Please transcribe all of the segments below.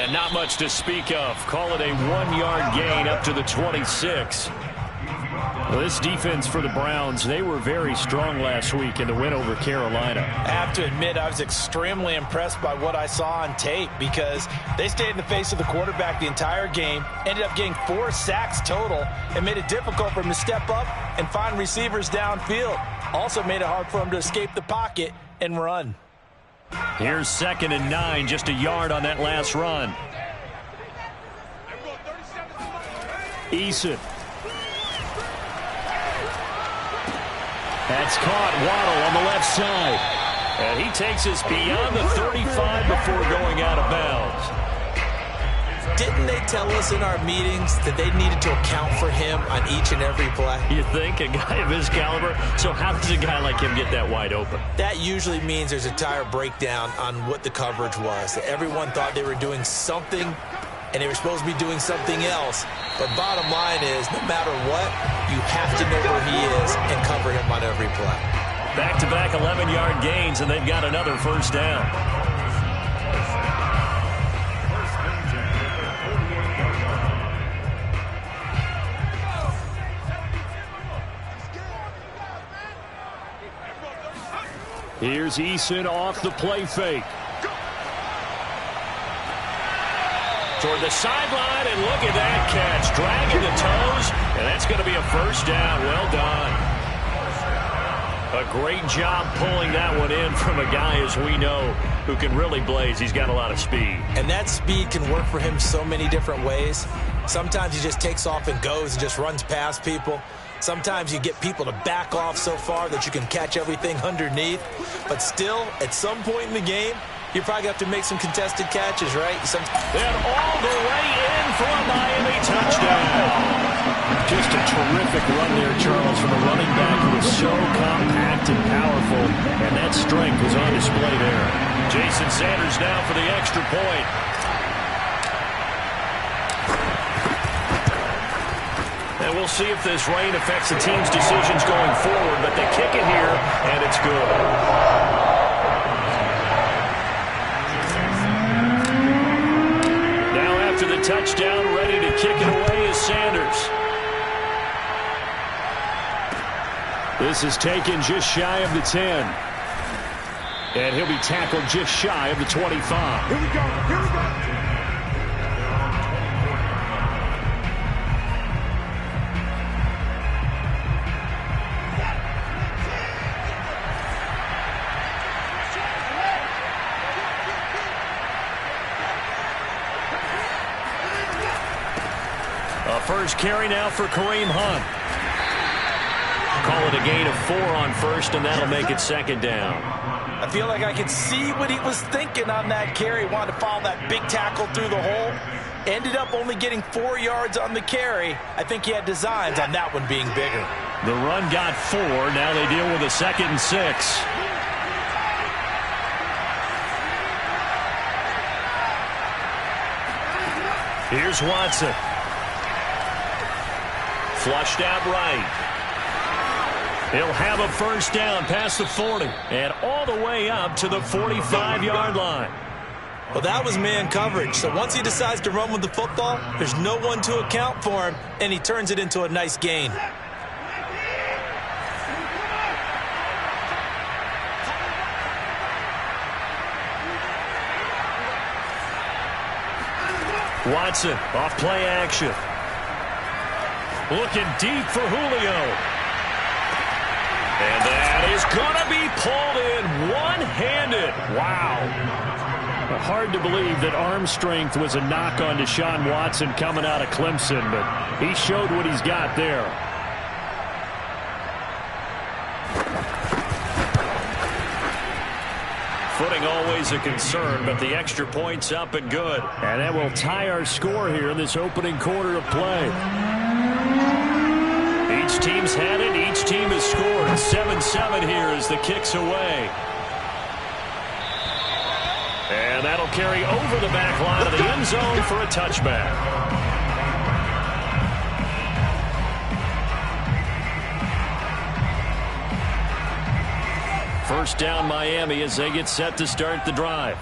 And not much to speak of. Call it a 1-yard gain up to the 26. Well, this defense for the Browns, they were very strong last week in the win over Carolina. I have to admit, I was extremely impressed by what I saw on tape because they stayed in the face of the quarterback the entire game, ended up getting 4 sacks total, and made it difficult for him to step up and find receivers downfield. Also made it hard for him to escape the pocket and run. Here's 2nd and 9, just a yard on that last run. Eason. That's caught. Waddle on the left side. And he takes us beyond the 35 before going out of bounds. Didn't they tell us in our meetings that they needed to account for him on each and every play? You think? A guy of his caliber? So how does a guy like him get that wide open? That usually means there's a entire breakdown on what the coverage was. Everyone thought they were doing something, and they were supposed to be doing something else. But bottom line is, no matter what, you have to know where he is and cover him on every play. Back-to-back 11-yard gains, and they've got another first down. Here's Eason off the play fake. Toward the sideline, and look at that catch. Dragging the toes, and that's going to be a first down. Well done. A great job pulling that one in from a guy, as we know, who can really blaze. He's got a lot of speed. And that speed can work for him so many different ways. Sometimes he just takes off and goes and just runs past people. Sometimes you get people to back off so far that you can catch everything underneath. But still, at some point in the game, you probably have to make some contested catches, right? And all the way in for a Miami touchdown. Just a terrific run there, Charles, from a running back who was so compact and powerful, and that strength was on display there. Jason Sanders now for the extra point. And we'll see if this rain affects the team's decisions going forward, but they kick it here, and it's good. Now after the touchdown, ready to kick it away is Sanders. This is taken just shy of the 10. And he'll be tackled just shy of the 25. Here we go. Here we go. First carry now for Kareem Hunt. Call it a gain of 4 on first, and that'll make it 2nd down. I feel like I could see what he was thinking on that carry. Wanted to follow that big tackle through the hole. Ended up only getting 4 yards on the carry. I think he had designs on that one being bigger. The run got 4. Now they deal with a 2nd and 6. Here's Watson. Flushed out right. He'll have a first down past the 40 and all the way up to the 45-yard line. Well, that was man coverage. So once he decides to run with the football, there's no one to account for him, and he turns it into a nice gain. Watson off play action. Looking deep for Julio. And that is going to be pulled in one-handed. Wow. Hard to believe that arm strength was a knock on Deshaun Watson coming out of Clemson, but he showed what he's got there. Footing always a concern, but the extra point's up and good. And that will tie our score here in this opening quarter of play. Each team's had it. Each team has scored. 7-7 here as the kick's away. And that'll carry over the back line of the end zone for a touchback. First down Miami as they get set to start the drive.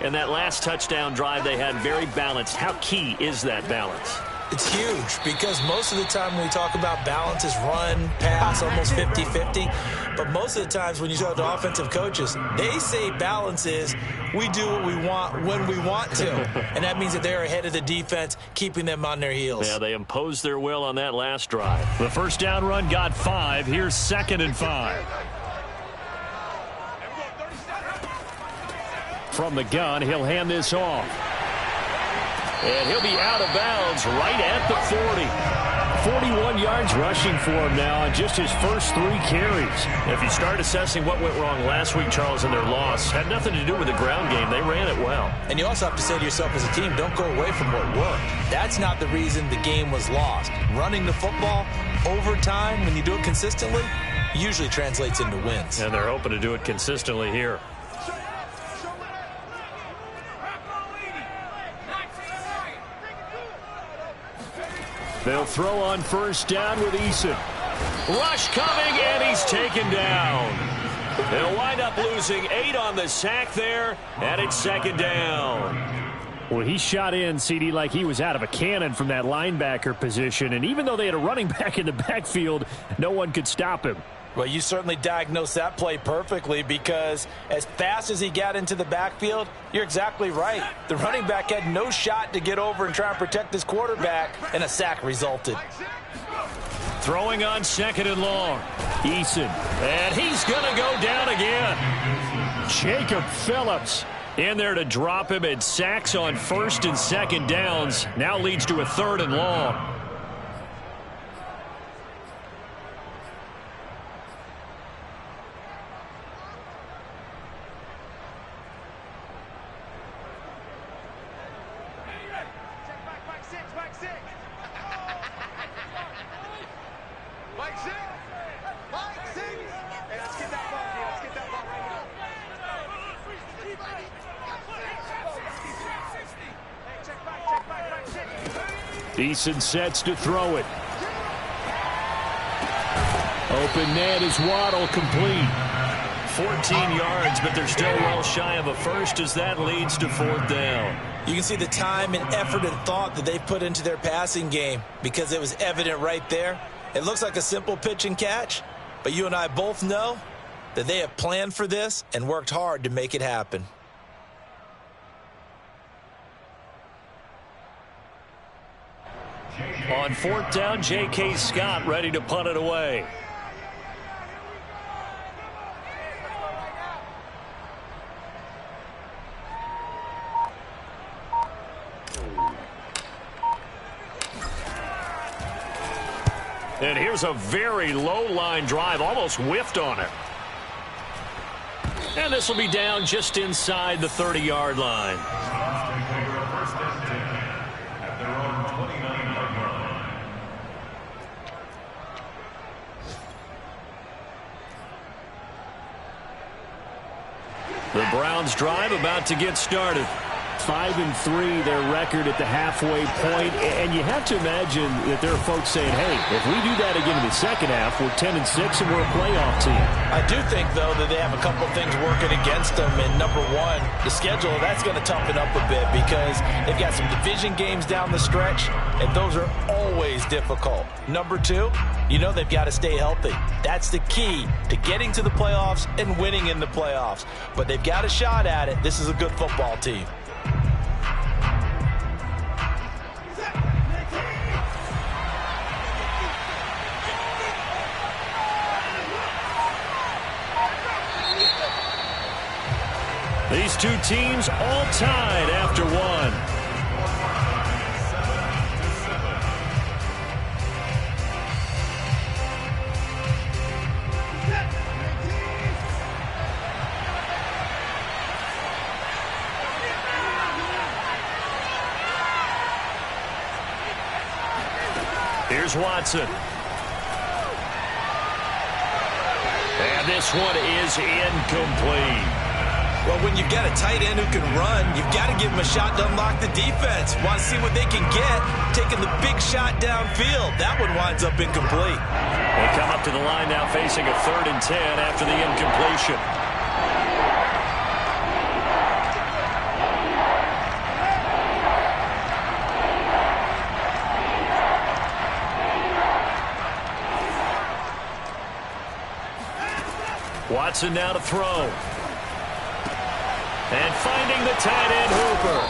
And that last touchdown drive they had very balanced. How key is that balance? It's huge because most of the time when we talk about balance is run, pass, almost 50-50. But most of the times when you talk to offensive coaches, they say balance is we do what we want when we want to. And that means that they're ahead of the defense, keeping them on their heels. Yeah, they imposed their will on that last drive. The first down run got 5. Here's 2nd and 5. From the gun, he'll hand this off. And he'll be out of bounds right at the 40. 41 yards rushing for him now on just his first 3 carries. If you start assessing what went wrong last week, Charles, in their loss, had nothing to do with the ground game. They ran it well. And you also have to say to yourself as a team, don't go away from what worked. That's not the reason the game was lost. Running the football over time, when you do it consistently, usually translates into wins. And they're hoping to do it consistently here. They'll throw on first down with Eason. Rush coming, and he's taken down. They'll wind up losing 8 on the sack there, and it's 2nd down. Well, he shot in, CD, like he was out of a cannon from that linebacker position. And even though they had a running back in the backfield, no one could stop him. Well, you certainly diagnosed that play perfectly because as fast as he got into the backfield, you're exactly right. The running back had no shot to get over and try and protect his quarterback, and a sack resulted. Throwing on 2nd and long. Eason. And he's going to go down again. Jacob Phillips in there to drop him, and sacks on 1st and 2nd downs. Now leads to a 3rd and long. Eason sets to throw it. Open man is Waddle, complete. 14 yards, but they're still well shy of a first as that leads to 4th down. You can see the time and effort and thought that they put into their passing game because it was evident right there. It looks like a simple pitch and catch, but you and I both know that they have planned for this and worked hard to make it happen. On 4th down, J.K. Scott ready to punt it away. And here's a very low line drive, almost whiffed on it. And this will be down just inside the 30-yard line. The Browns drive about to get started. 5-3 their record at the halfway point, and you have to imagine that there are folks saying, hey, if we do that again in the second half, we're 10-6 and we're a playoff team. I do think, though, that they have a couple things working against them. And number one, the schedule, that's going to toughen up a bit because they've got some division games down the stretch, and those are always difficult. Number two, you know they've got to stay healthy. That's the key to getting to the playoffs and winning in the playoffs. But they've got a shot at it. This is a good football team. These two teams all tied after one. Here's Watson. And this one is incomplete. Well, when you've got a tight end who can run, you've got to give him a shot to unlock the defense. Want to see what they can get, taking the big shot downfield. That one winds up incomplete. They come up to the line now facing a 3rd and 10 after the incompletion. Watson now to throw. And finding the tight end Hooper.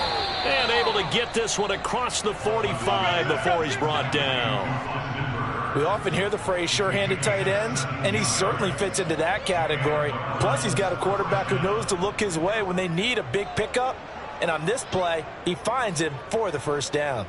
And able to get this one across the 45 before he's brought down. We often hear the phrase sure-handed tight ends, and he certainly fits into that category. Plus, he's got a quarterback who knows to look his way when they need a big pickup. And on this play, he finds him for the first down.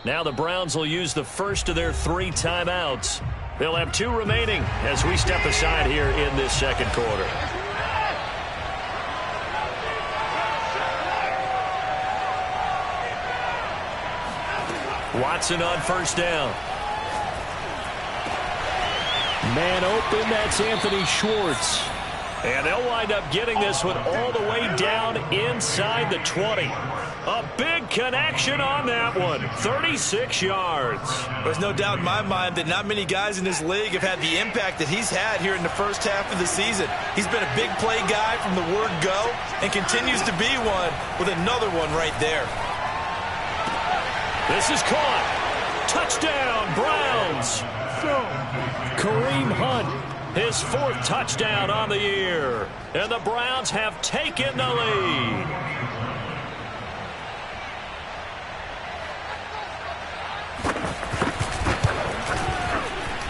Now the Browns will use the first of their 3 timeouts. They'll have 2 remaining as we step aside here in this second quarter. Watson on first down. Man open, that's Anthony Schwartz. And they'll wind up getting this one all the way down inside the 20. A big connection on that one. 36 yards. There's no doubt in my mind that not many guys in this league have had the impact that he's had here in the first half of the season. He's been a big play guy from the word go and continues to be one with another one right there. This is caught. Touchdown, Browns. Kareem Hunt, his 4th touchdown on the year. And the Browns have taken the lead.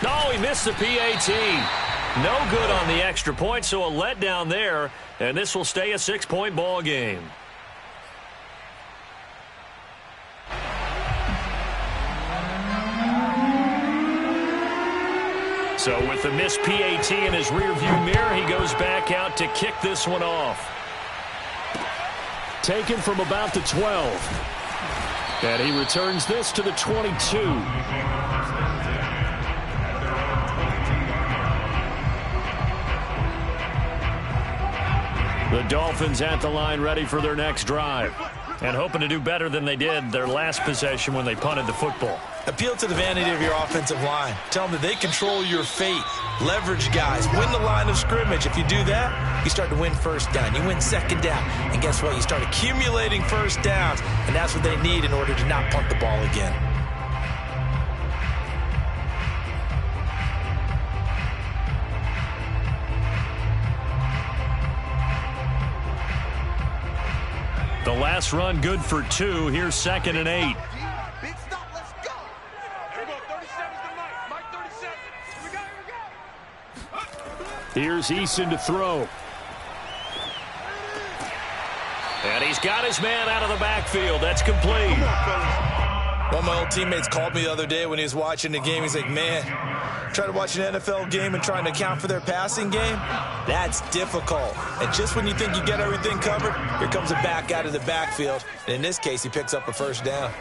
No, he missed the PAT. No good on the extra point, so a letdown there. And this will stay a 6-point ball game. So with the missed PAT in his rearview mirror, he goes back out to kick this one off. Taken from about the 12. And he returns this to the 22. The Dolphins at the line ready for their next drive. And hoping to do better than they did their last possession when they punted the football. Appeal to the vanity of your offensive line. Tell them that they control your fate. Leverage guys. Win the line of scrimmage. If you do that, you start to win first down. You win second down. And guess what? You start accumulating first downs. And that's what they need in order to not punt the ball again. The last run good for 2. Here's 2nd and 8. Big stop, let's go. Here we go, 37's the mic. Mike 37. Here we go. Here's Eason to throw. And he's got his man out of the backfield. That's complete. One of my old teammates called me the other day when he was watching the game. He's like, man, trying to watch an NFL game and trying to account for their passing game, that's difficult. And just when you think you get everything covered, here comes a back out of the backfield. And in this case, he picks up a first down.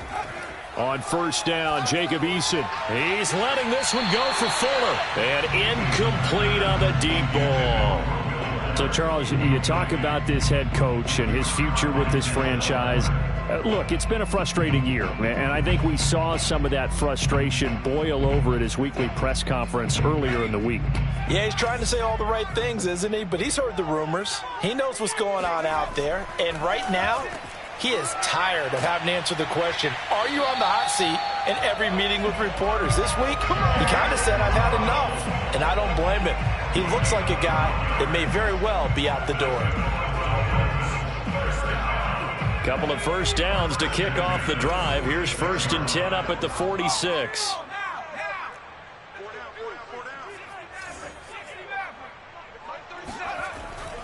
On first down, Jacob Eason. He's letting this one go for Fuller. And incomplete on the deep ball. So, Charles, you talk about this head coach and his future with this franchise. Look, it's been a frustrating year, and I think we saw some of that frustration boil over at his weekly press conference earlier in the week. Yeah, he's trying to say all the right things, isn't he? But he's heard the rumors. He knows what's going on out there. And right now, he is tired of having to answer the question, are you on the hot seat in every meeting with reporters? This week, he kind of said, I've had enough. And I don't blame him. He looks like a guy that may very well be out the door. Couple of first downs to kick off the drive. Here's 1st and 10 up at the 46.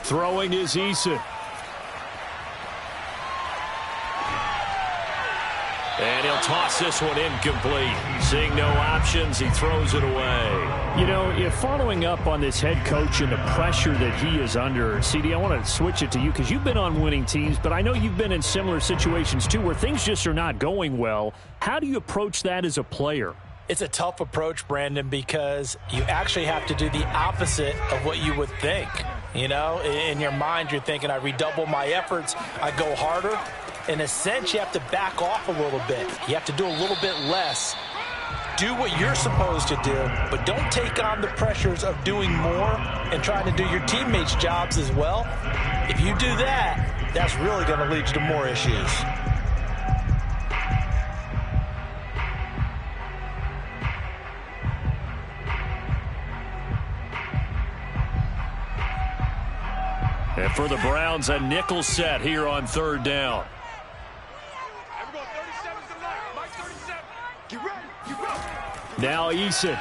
Throwing is Eason. And he'll toss this one incomplete. Seeing no options, he throws it away. You know, if following up on this head coach and the pressure that he is under, CD, I want to switch it to you because you've been on winning teams, but I know you've been in similar situations too where things just are not going well. How do you approach that as a player? It's a tough approach, Brandon, because you actually have to do the opposite of what you would think. You know, in your mind, you're thinking, I redouble my efforts, I go harder. In a sense, you have to back off a little bit. You have to do a little bit less. do what you're supposed to do, but don't take on the pressures of doing more and trying to do your teammates' jobs as well. If you do that, that's really going to lead you to more issues. And for the Browns, a nickel set here on third down. Now Eason.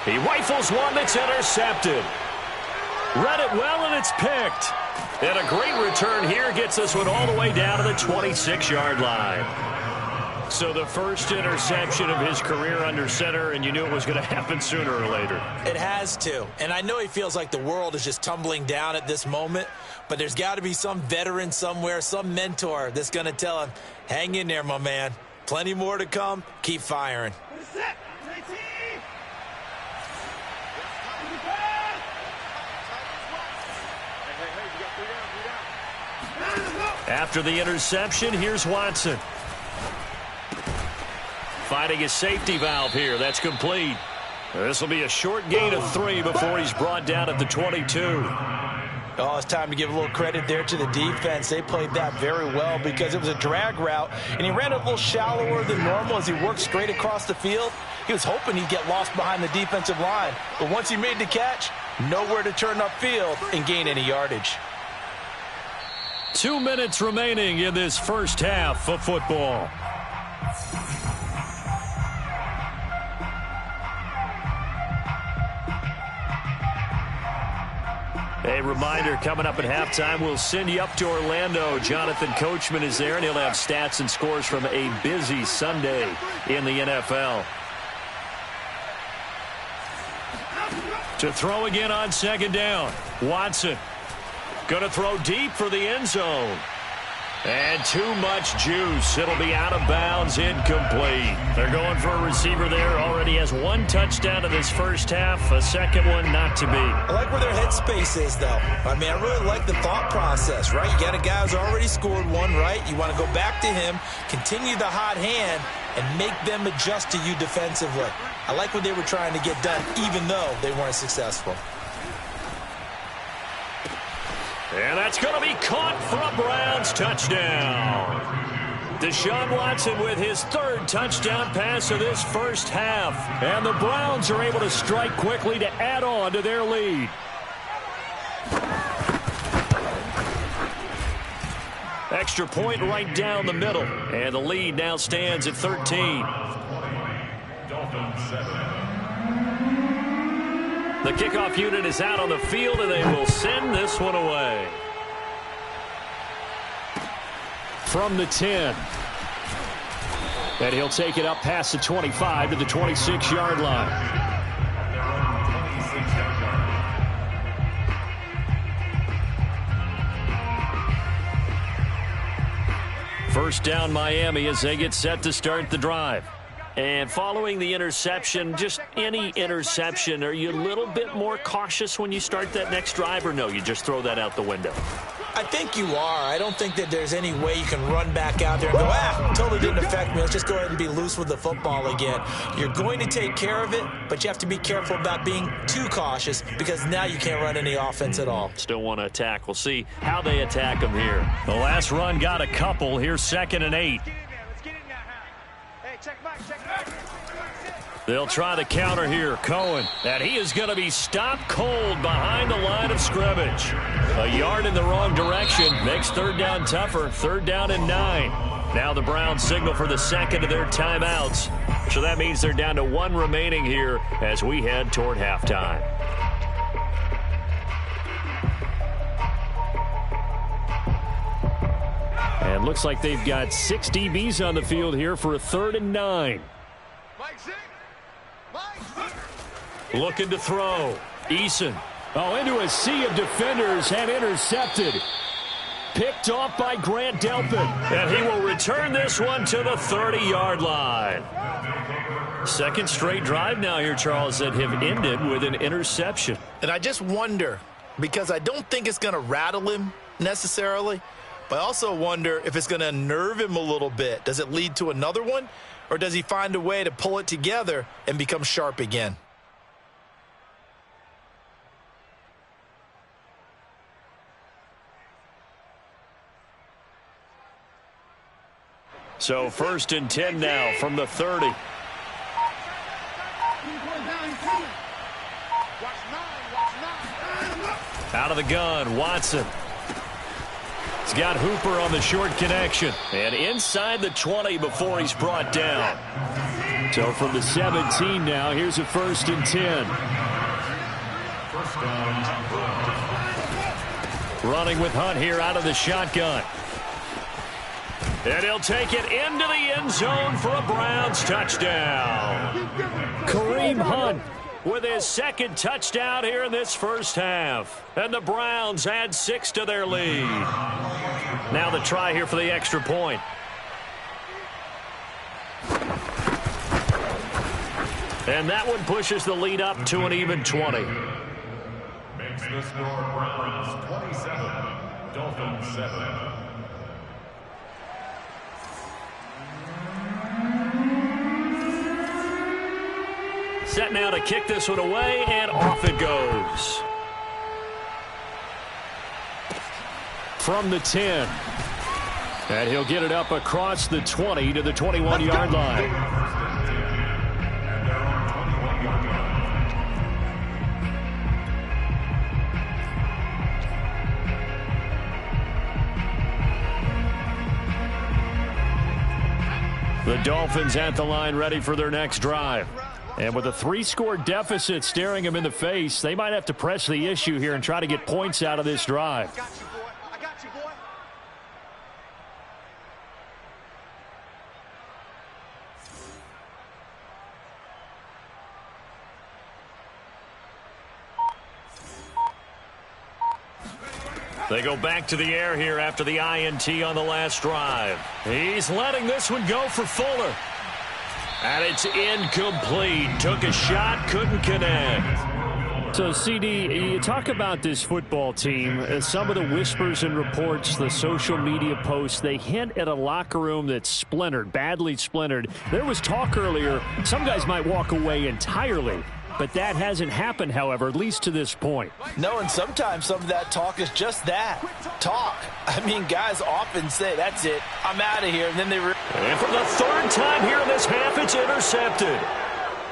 He rifles one that's intercepted. Read it well, and it's picked. And a great return here gets this one all the way down to the 26-yard line. So the first interception of his career under center, and you knew it was going to happen sooner or later. It has to. And I know he feels like the world is just tumbling down at this moment, but there's got to be some veteran somewhere, some mentor that's going to tell him, hang in there, my man. Plenty more to come. Keep firing. After the interception, here's Watson. Finding a safety valve here. That's complete. This will be a short gain of 3 before he's brought down at the 22. Oh, it's time to give a little credit there to the defense. They played that very well because it was a drag route, and he ran a little shallower than normal as he worked straight across the field. He was hoping he'd get lost behind the defensive line, but once he made the catch, nowhere to turn upfield and gain any yardage. 2 minutes remaining in this first half of football. A reminder, coming up at halftime, we'll send you up to Orlando. Jonathan Coachman is there, and he'll have stats and scores from a busy Sunday in the NFL. To throw again on second down. Watson going to throw deep for the end zone. And too much juice. It'll be out of bounds, incomplete. They're going for a receiver there. Already has 1 touchdown in this first half. A second one not to be. I like where their headspace is, though. I mean, I really like the thought process, right? You got a guy who's already scored one, right? You want to go back to him, continue the hot hand, and make them adjust to you defensively. I like what they were trying to get done, even though they weren't successful. And that's going to be caught for a Browns touchdown. Deshaun Watson with his 3rd touchdown pass of this first half. And the Browns are able to strike quickly to add on to their lead. Extra point right down the middle. And the lead now stands at 13. The kickoff unit is out on the field, and they will send this one away. From the 10. And he'll take it up past the 25 to the 26-yard line. First down, Miami, as they get set to start the drive. And following the interception, just any interception, are you a little bit more cautious when you start that next drive, or no, you just throw that out the window? I think you are. I don't think that there's any way you can run back out there and go, totally didn't affect me. Let's just go ahead and be loose with the football again. You're going to take care of it, but you have to be careful about being too cautious because now you can't run any offense at all. Still want to attack. We'll see how they attack them here. The last run got a couple. Here's 2nd and 8. They'll try the counter here. Cohen. And he is going to be stopped cold behind the line of scrimmage. A yard in the wrong direction makes 3rd down tougher. 3rd down and 9. Now the Browns signal for the second of their timeouts. So that means they're down to 1 remaining here as we head toward halftime. And looks like they've got 6 DBs on the field here for a 3rd and 9. Looking to throw. Eason. Oh, into a sea of defenders and intercepted. Picked off by Grant Delpit. And he will return this one to the 30-yard line. Second straight drive now here, Charles, that have ended with an interception. And I just wonder, because I don't think it's going to rattle him necessarily, But I also wonder if it's going to unnerve him a little bit. Does it lead to another one, or does he find a way to pull it together and become sharp again? So 1st and 10 now from the 30. Out of the gun, Watson. He's got Hooper on the short connection. And inside the 20 before he's brought down. So from the 17 now, here's a 1st and 10. Running with Hunt here out of the shotgun. And he'll take it into the end zone for a Browns touchdown. Kareem Hunt with his 2nd touchdown here in this first half. And the Browns add 6 to their lead. Now the try here for the extra point. And that one pushes the lead up to an even 20. Makes the score Browns 27, Dolphins 7. Set now to kick this one away, and off it goes. From the 10. And he'll get it up across the 20 to the 21-yard line. The Dolphins at the line ready for their next drive. And with a 3-score deficit staring them in the face, they might have to press the issue here and try to get points out of this drive. I got you, boy. I got you, boy. They go back to the air here after the INT on the last drive. He's letting this one go for Fuller. And it's incomplete. Took a shot, couldn't connect. So, CD, you talk about this football team. Some of the whispers and reports, the social media posts, they hint at a locker room that's splintered, badly splintered. There was talk earlier, some guys might walk away entirely. But that hasn't happened, however, at least to this point. No, and sometimes some of that talk is just that, talk. I mean, guys often say, that's it, I'm out of here, and then they... And for the 3rd time here in this half, it's intercepted.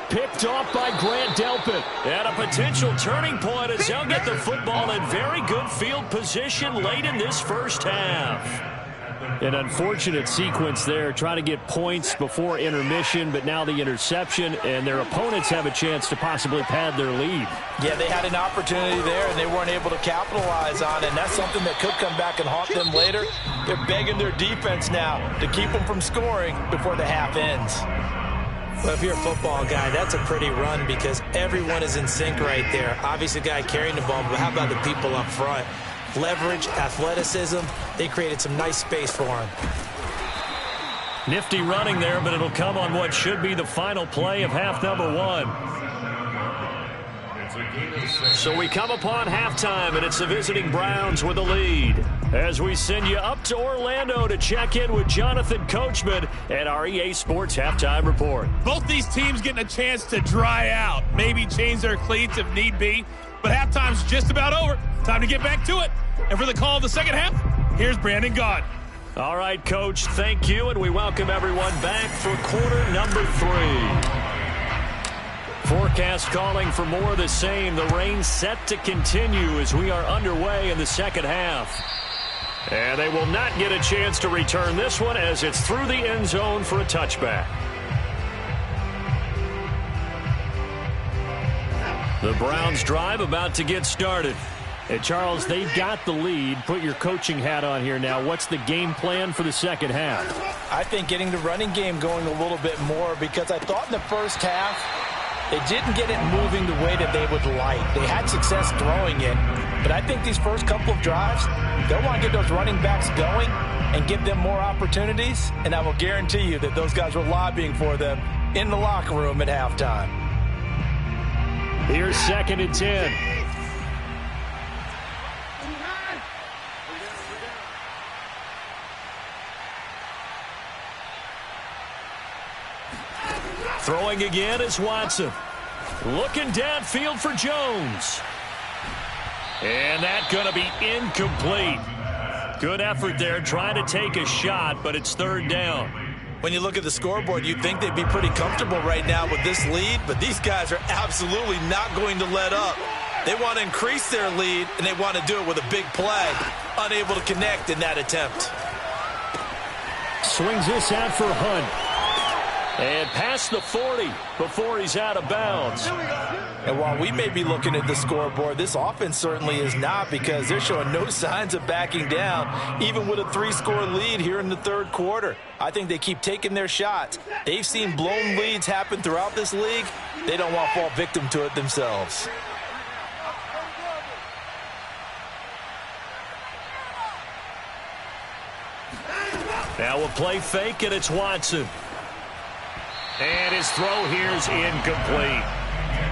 Picked off by Grant Delpit. And a potential turning point as they'll get the football in very good field position late in this first half. An unfortunate sequence there, trying to get points before intermission, but now the interception, and their opponents have a chance to possibly pad their lead. Yeah, they had an opportunity there, and they weren't able to capitalize on it, and that's something that could come back and haunt them later. They're begging their defense now to keep them from scoring before the half ends. Well, if you're a football guy, that's a pretty run because everyone is in sync right there. Obviously, the guy carrying the ball, but how about the people up front? Leverage, athleticism, they created some nice space for him. Nifty running there, but it'll come on what should be the final play of half number 1. So we come upon halftime, and it's the visiting Browns with the lead. As we send you up to Orlando to check in with Jonathan Coachman at our EA Sports Halftime Report. Both these teams getting a chance to dry out, maybe change their cleats if need be. But halftime's just about over. Time to get back to it. And for the call of the second half, here's Brandon Gaudin. All right, Coach, thank you, and we welcome everyone back for quarter number 3. Forecast calling for more of the same. The rain set to continue as we are underway in the second half. And they will not get a chance to return this one as it's through the end zone for a touchback. The Browns drive about to get started. And Charles, they've got the lead. Put your coaching hat on here now. What's the game plan for the second half? I think getting the running game going a little bit more because I thought in the first half they didn't get it moving the way that they would like. They had success throwing it, but I think these first couple of drives, they'll want to get those running backs going and give them more opportunities, and I will guarantee you that those guys were lobbying for them in the locker room at halftime. Here's 2nd and 10. Throwing again is Watson. Looking downfield for Jones. And that's going to be incomplete. Good effort there trying to take a shot, but it's third down. When you look at the scoreboard, you'd think they'd be pretty comfortable right now with this lead, but these guys are absolutely not going to let up. They want to increase their lead, and they want to do it with a big play. Unable to connect in that attempt. Swings this out for Hunt. And past the 40 before he's out of bounds. And while we may be looking at the scoreboard, this offense certainly is not, because they're showing no signs of backing down, even with a 3-score lead here in the third quarter. I think they keep taking their shots. They've seen blown leads happen throughout this league. They don't want to fall victim to it themselves. Now a play fake, and it's Watson. And his throw here is incomplete.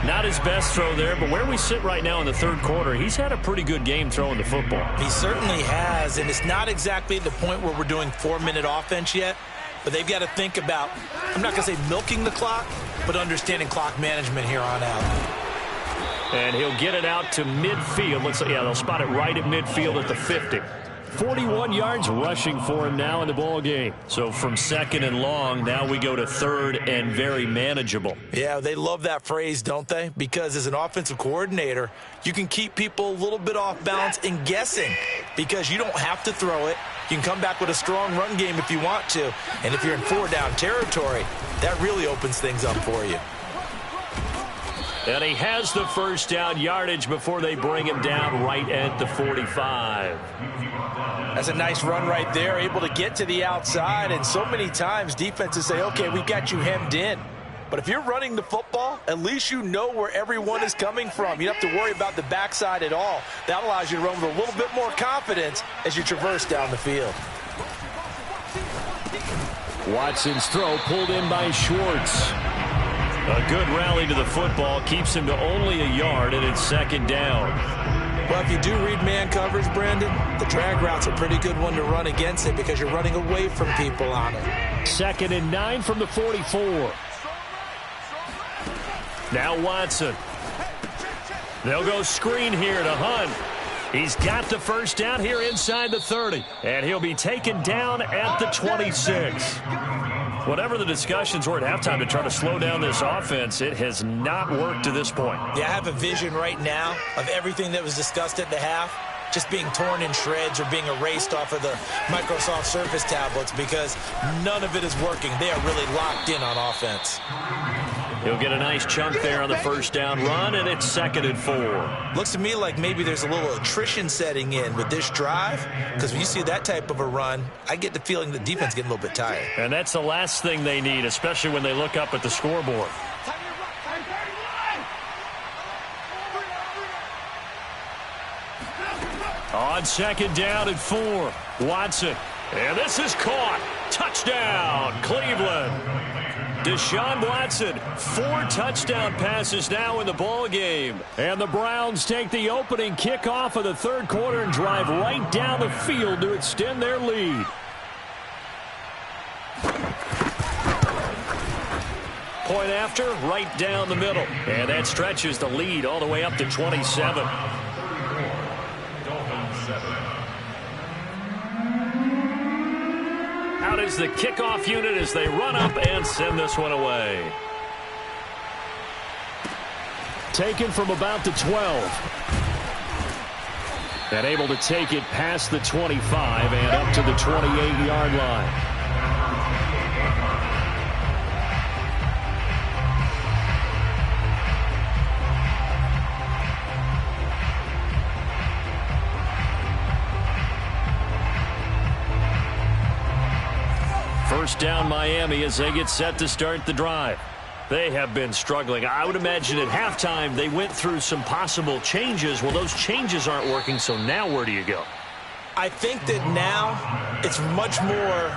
Not his best throw there, but where we sit right now in the third quarter, he's had a pretty good game throwing the football. He certainly has, and it's not exactly the point where we're doing 4-minute offense yet, but they've got to think about, I'm not going to say milking the clock, but understanding clock management here on out. And he'll get it out to midfield. They'll spot it right at midfield at the 50. 41 yards rushing for him now in the ball game. So from second and long, now we go to third and very manageable. Yeah, they love that phrase, don't they? Because as an offensive coordinator, you can keep people a little bit off balance and guessing, because you don't have to throw it. You can come back with a strong run game if you want to. And if you're in 4-down territory, that really opens things up for you. And he has the first down yardage before they bring him down right at the 45. That's a nice run right there, able to get to the outside. And so many times defenses say, okay, we got you hemmed in. But if you're running the football, at least you know where everyone is coming from. You don't have to worry about the backside at all. That allows you to run with a little bit more confidence as you traverse down the field. Watson's throw pulled in by Schwartz. A good rally to the football keeps him to only a yard, and it's second down. Well, if you do read man coverage, Brandon, the drag route's a pretty good one to run against it because you're running away from people on it. 2nd and 9 from the 44. Now Watson. They'll go screen here to Hunt. He's got the first down here inside the 30. And he'll be taken down at the 26. Whatever the discussions were at halftime to try to slow down this offense, it has not worked to this point. Yeah, I have a vision right now of everything that was discussed at the half just being torn in shreds or being erased off of the Microsoft Surface tablets, because none of it is working. They are really locked in on offense. He'll get a nice chunk there on the first down run, and it's 2nd and 4. Looks to me like maybe there's a little attrition setting in with this drive, because when you see that type of a run, I get the feeling the defense getting a little bit tired. And that's the last thing they need, especially when they look up at the scoreboard. On 2nd down and 4, Watson. And this is caught. Touchdown, Cleveland. Deshaun Watson, 4 touchdown passes now in the ball game. And the Browns take the opening kickoff of the third quarter and drive right down the field to extend their lead. Point after, right down the middle. And that stretches the lead all the way up to 27. Out is the kickoff unit as they run up and send this one away. Taken from about the 12. And able to take it past the 25 and up to the 28-yard line. First down Miami as they get set to start the drive. They have been struggling. I would imagine at halftime they went through some possible changes. Well, those changes aren't working, so now where do you go? I think that now it's much more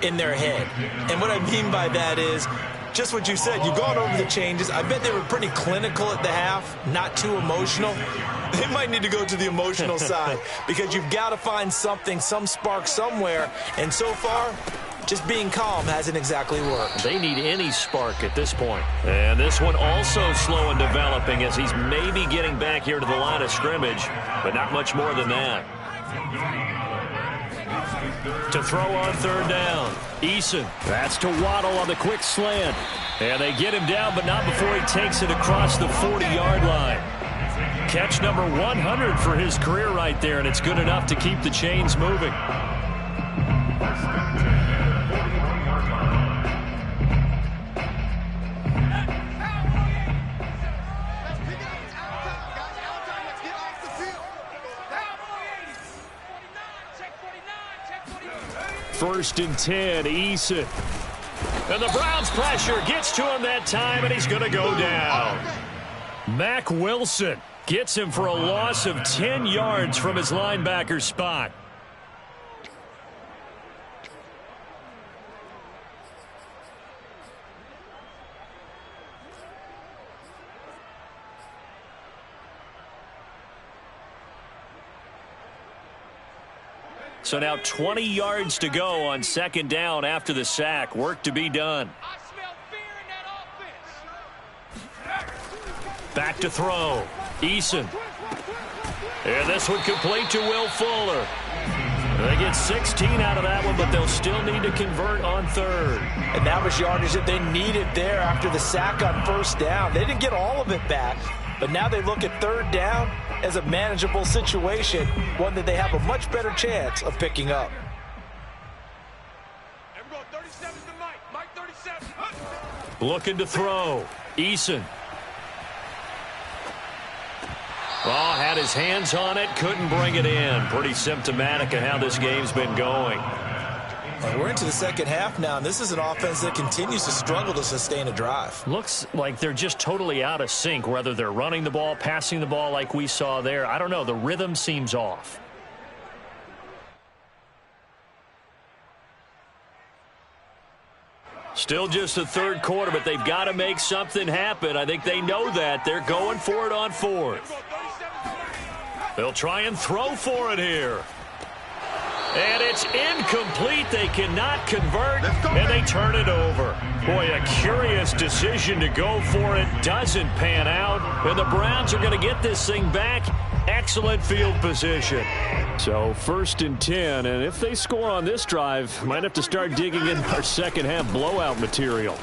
in their head. And what I mean by that is just what you said. You've gone over the changes. I bet they were pretty clinical at the half, not too emotional. They might need to go to the emotional side because you've got to find something, some spark somewhere. And so far, just being calm hasn't exactly worked. They need any spark at this point. And this one also slow in developing as he's maybe getting back here to the line of scrimmage, but not much more than that. To throw on third down, Eason. That's to Waddle on the quick slant. And they get him down, but not before he takes it across the 40-yard line. Catch number 100 for his career right there, and it's good enough to keep the chains moving. First and 10, Eason. And the Browns pressure gets to him that time, and he's going to go down. Mack Wilson gets him for a loss of 10 yards from his linebacker spot. So now 20 yards to go on second down after the sack. Work to be done. I smell fear in that offense. Back to throw. Eason. And this one complete to Will Fuller. They get 16 out of that one, but they'll still need to convert on third. And that was yardage that they needed there after the sack on first down. They didn't get all of it back, but now they look at third down as a manageable situation, one that they have a much better chance of picking up. Everyone, 37's the Mike. Mike 37. Looking to throw. Eason. Oh, had his hands on it, couldn't bring it in. Pretty symptomatic of how this game's been going. We're into the second half now, and this is an offense that continues to struggle to sustain a drive. Looks like they're just totally out of sync, whether they're running the ball, passing the ball like we saw there. I don't know. The rhythm seems off. Still just the third quarter, but they've got to make something happen. I think they know that. They're going for it on fourth. They'll try and throw for it here. And it's incomplete. They cannot convert, and they turn it over. Boy, a curious decision to go for it. Doesn't pan out, and the Browns are going to get this thing back. Excellent field position. So first and 10, and if they score on this drive, might have to start digging in our second half blowout material.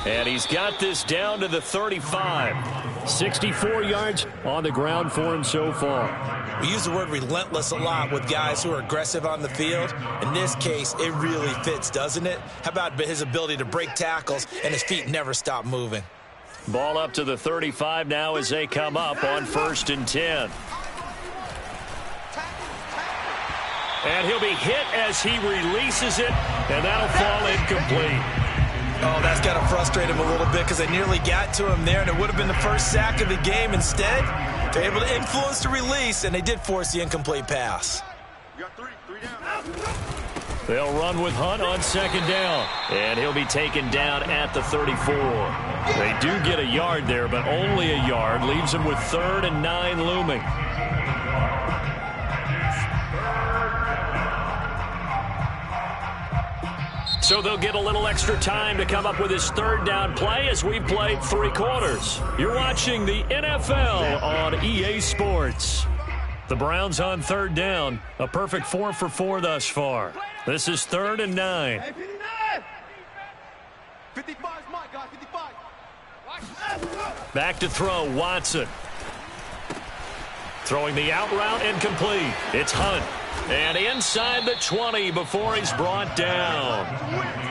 And he's got this down to the 35. 64 yards on the ground for him so far. We use the word relentless a lot with guys who are aggressive on the field. In this case, it really fits, doesn't it? How about his ability to break tackles and his feet never stop moving? Ball up to the 35 now as they come up on first and 10. And he'll be hit as he releases it, and that'll fall incomplete. Oh, that's got to frustrate him a little bit because they nearly got to him there, and it would have been the first sack of the game. Instead, they're able to influence the release, and they did force the incomplete pass. You got three down. They'll run with Hunt on second down, and he'll be taken down at the 34. They do get a yard there, but only a yard. Leaves them with 3rd and 9 looming. So they'll get a little extra time to come up with his third down play as we've played 3 quarters. You're watching the NFL on EA Sports. The Browns on third down, a perfect 4 for 4 thus far. This is 3rd and 9. 55's Mike, guys, 55. Back to throw, Watson. Throwing the out route, incomplete. It's Hunt. And inside the 20 before he's brought down.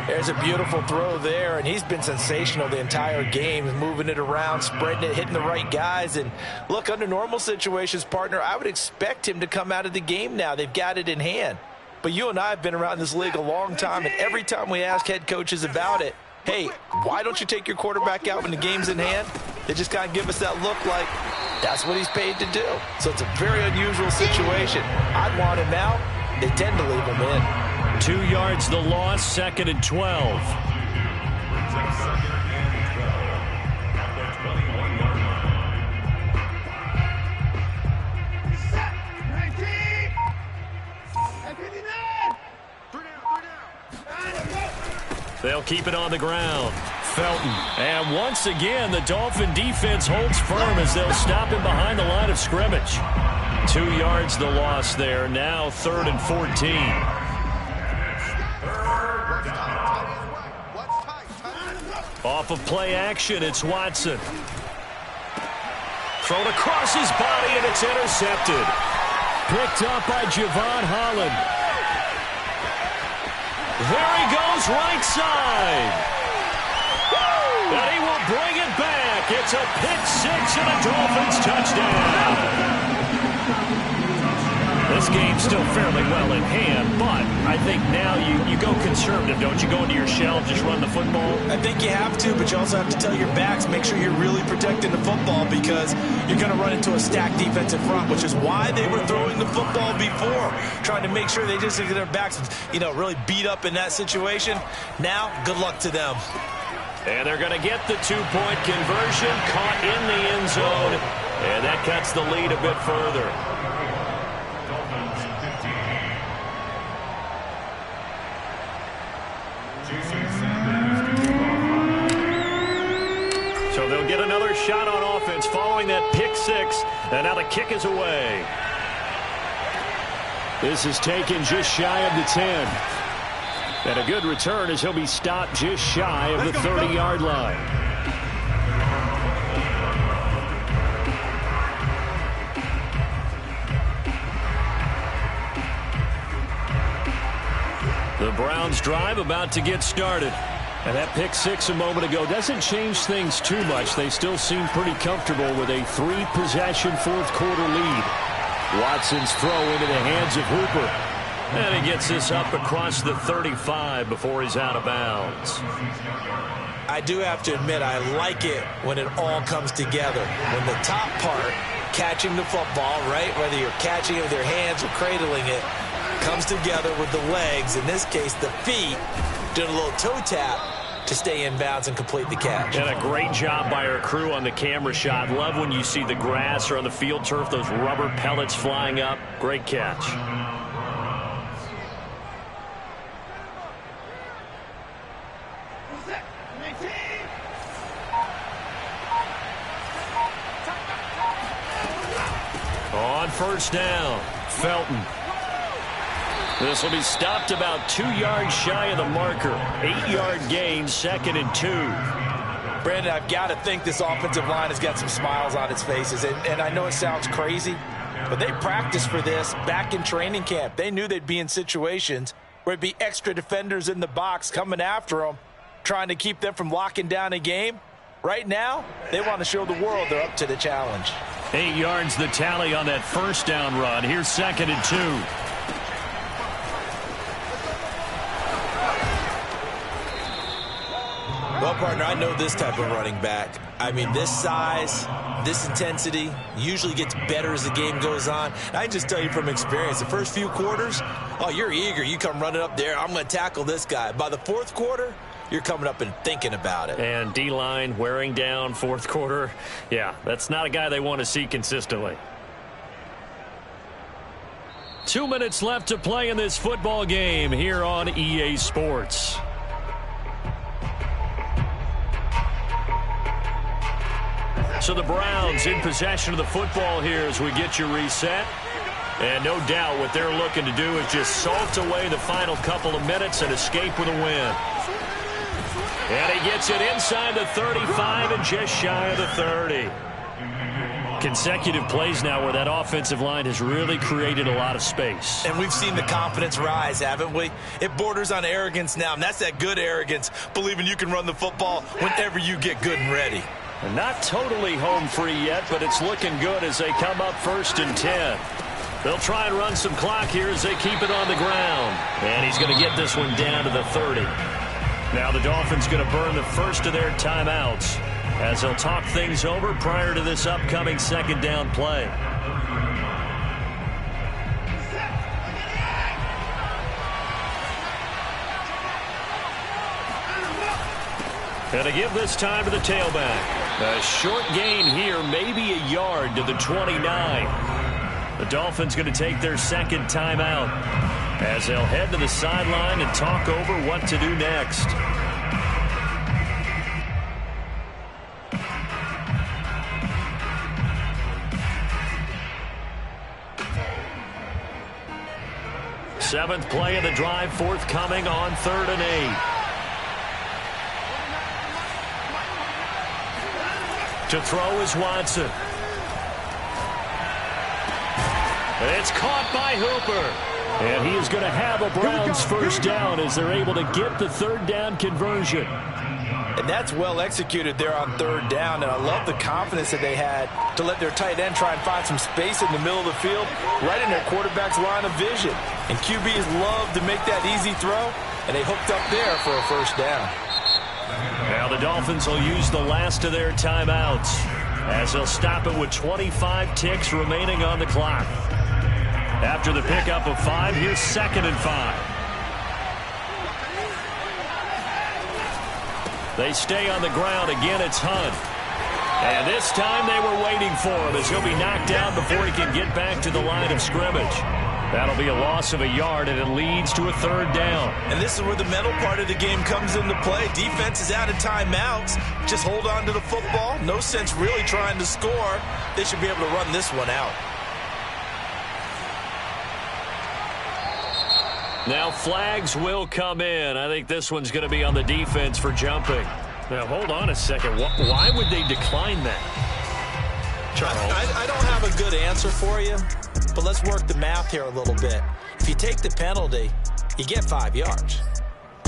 There's a beautiful throw there, and he's been sensational the entire game, moving it around, spreading it, hitting the right guys. And look, under normal situations, partner, I would expect him to come out of the game now. They've got it in hand. But you and I have been around this league a long time, and every time we ask head coaches about it, hey, why don't you take your quarterback out when the game's in hand? They just kind of give us that look like that's what he's paid to do. So it's a very unusual situation. I'd want him out. They tend to leave him in. 2 yards the loss, 2nd and 12. They'll keep it on the ground. Felton. And once again, the Dolphin defense holds firm as they'll stop him behind the line of scrimmage. 2 yards the loss there. Now 3rd and 14. Off of play action, it's Watson. Thrown across his body, and it's intercepted. Picked up by Javon Holland. There he goes, right side. And he will bring it back. It's a pick six and a Dolphins touchdown. This game's still fairly well in hand, but I think now you go conservative, don't you? Go into your shell and just run the football? I think you have to, but you also have to tell your backs, make sure you're really protecting the football because you're going to run into a stacked defensive front, which is why they were throwing the football before, trying to make sure they just get their backs, really beat up in that situation. Now, good luck to them. And they're going to get the two-point conversion, caught in the end zone, and that cuts the lead a bit further. So they'll get another shot on offense following that pick six, and now the kick is away. This is taken just shy of the 10. And a good return as he'll be stopped just shy of the 30-yard line. The Browns drive about to get started. And that pick six a moment ago doesn't change things too much. They still seem pretty comfortable with a 3-possession fourth-quarter lead. Watson's throw into the hands of Hooper. And he gets this up across the 35 before he's out of bounds. I do have to admit, I like it when it all comes together. When the top part, catching the football, right, whether you're catching it with your hands or cradling it, comes together with the legs, in this case the feet, doing a little toe tap to stay in bounds and complete the catch. And a great job by our crew on the camera shot. Love when you see the grass or on the field turf, those rubber pellets flying up. Great catch. On first down, Felton. This will be stopped about 2 yards shy of the marker. 8-yard gain, 2nd and 2. Brandon, I've got to think this offensive line has got some smiles on its faces. And I know it sounds crazy, but they practiced for this back in training camp. They knew they'd be in situations where it'd be extra defenders in the box coming after them, trying to keep them from locking down a game. Right now, they want to show the world they're up to the challenge. 8 yards the tally on that first down run. Here's 2nd and 2. Well, partner, I know this type of running back. I mean, this size, this intensity usually gets better as the game goes on. I can just tell you from experience, the first few quarters, oh, you're eager. You come running up there, I'm going to tackle this guy. By the fourth quarter, you're coming up and thinking about it. And D-line wearing down fourth quarter. Yeah, that's not a guy they want to see consistently. 2 minutes left to play in this football game here on EA Sports. So the Browns in possession of the football here as we get you reset. And no doubt what they're looking to do is just salt away the final couple of minutes and escape with a win. And he gets it inside the 35 and just shy of the 30. Consecutive plays now where that offensive line has really created a lot of space. And we've seen the confidence rise, haven't we? It borders on arrogance now, and that's that good arrogance, believing you can run the football whenever you get good and ready. And not totally home free yet, but it's looking good as they come up 1st and 10. They'll try and run some clock here as they keep it on the ground. And he's going to get this one down to the 30. Now the Dolphins going to burn the first of their timeouts as they'll talk things over prior to this upcoming 2nd down play. And to give this time to the tailback. A short gain here, maybe a yard to the 29. The Dolphins going to take their 2nd timeout as they'll head to the sideline and talk over what to do next. 7th play of the drive forthcoming on 3rd and 8. To throw is Watson. It's caught by Hooper. And he is going to have a Browns first down as they're able to get the 3rd down conversion. And that's well executed there on 3rd down. And I love the confidence that they had to let their tight end try and find some space in the middle of the field, right in their quarterback's line of vision. And QBs love to make that easy throw, and they hooked up there for a first down. Now the Dolphins will use the last of their timeouts as they'll stop it with 25 ticks remaining on the clock. After the pickup of 5, here's 2nd and 5. They stay on the ground. Again, it's Hunt. And this time they were waiting for him as he'll be knocked down before he can get back to the line of scrimmage. That'll be a loss of a yard, and it leads to a 3rd down. And this is where the mental part of the game comes into play. Defense is out of timeouts. Just hold on to the football. No sense really trying to score. They should be able to run this one out. Now flags will come in. I think this one's going to be on the defense for jumping. Now hold on a second. Why would they decline that? Charles? I don't have a good answer for you, but let's work the math here a little bit. If you take the penalty, you get 5 yards.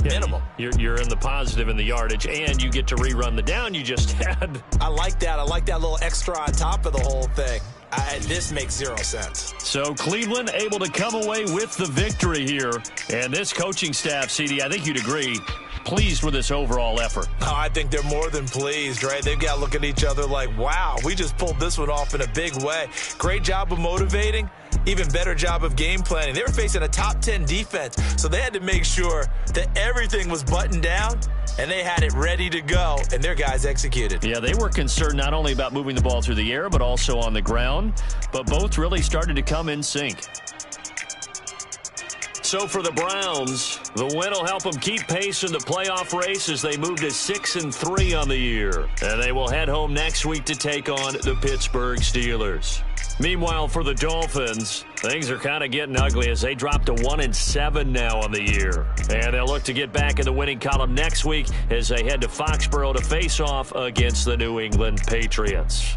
Minimum. You're in the positive in the yardage, and you get to rerun the down you just had. I like that. I like that little extra on top of the whole thing. This makes 0 sense. So Cleveland able to come away with the victory here. And this coaching staff, CD, I think you'd agree, pleased with this overall effort. Oh, I think they're more than pleased, right? They've got to look at each other like, wow, we just pulled this one off in a big way. Great job of motivating. Even better job of game planning. They were facing a top 10 defense, so they had to make sure that everything was buttoned down, and they had it ready to go, and their guys executed. Yeah, they were concerned not only about moving the ball through the air, but also on the ground, but both really started to come in sync. So for the Browns, the win will help them keep pace in the playoff race as they move to 6-3 on the year. And they will head home next week to take on the Pittsburgh Steelers. Meanwhile, for the Dolphins, things are kind of getting ugly as they drop to 1-7 now on the year. And they'll look to get back in the winning column next week as they head to Foxborough to face off against the New England Patriots.